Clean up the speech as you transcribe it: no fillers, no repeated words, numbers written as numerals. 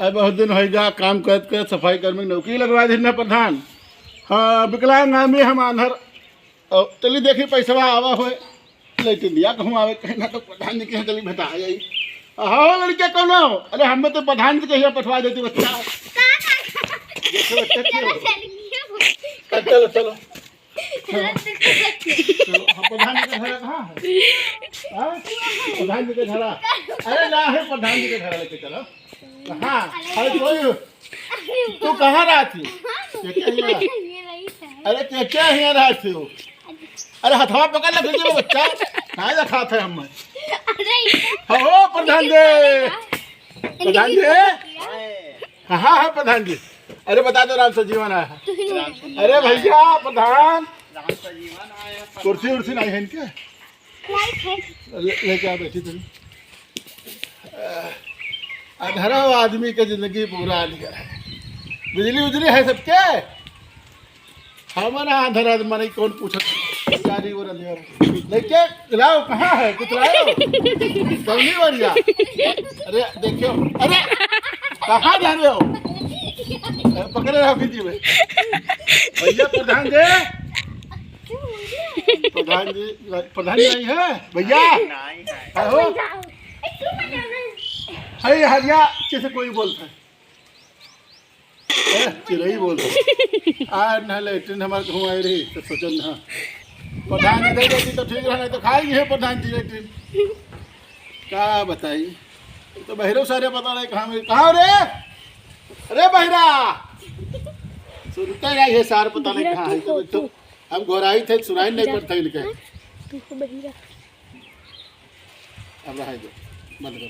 अब बहुत दिन हो जा काम कर के सफाई कर्मी नौकरी लगवा दी ना प्रधान। हाँ विकलांग आदमी हम आंधर चली देखी पैसा आवा हो लेकिन दिया कहूँ आवे कहीं ना तो प्रधान जी के चली भेटा जाई। हाँ लड़के कौन हो? अरे हमें तो प्रधान जी कहिए पठवा देती बच्चा। चलो चलो प्रधान जी का घर कहाँ है? प्रधान जी के घर? अरे ना है प्रधान जी के घर लेके चलो। हाँ अरे कोई तू कहाँ रहा थी? अरे क्या यहाँ रहा थी? अरे हथवा पकड़ लग गई बच्चा कहाँ रखा था हम? हो प्रधान जी प्रधान जी हाँ हाँ प्रधान जी। अरे बता दो राम सजीवन आया। अरे भैया प्रधान कुर्सी उर्सी नहीं है इनके? लेके आ बैठी तुम। अधरा आदमी की जिंदगी पूरा लिया है। बिजली उजली है सबके हमारा आधर आदमी नहीं कौन पूछा गाड़ी वो लेके लाओ कहाँ है कुछ लाओ कौनी बढ़िया। अरे देखियो अरे कहाँ जा रहे हो? पकड़े रहो खींची में भैया। प्रधान जी नहीं है भैया। अरे हरिया किसे कोई बोलता है चिड़ई बोलते आज न लेटरिन हमारे कहूँ आई रही तो सोचो ना प्रधान जी दे देती तो ठीक रहना तो खाएंगे है प्रधान जी लेटरिन क्या बताई तो बहिरों सारे पता नहीं कहाँ रे? अरे बहिरा सुनते नहीं है सार पता नहीं कहाँ है तो हम घोराई थे सुनाई नहीं पड़ता इनके। अब रहा बंद कर।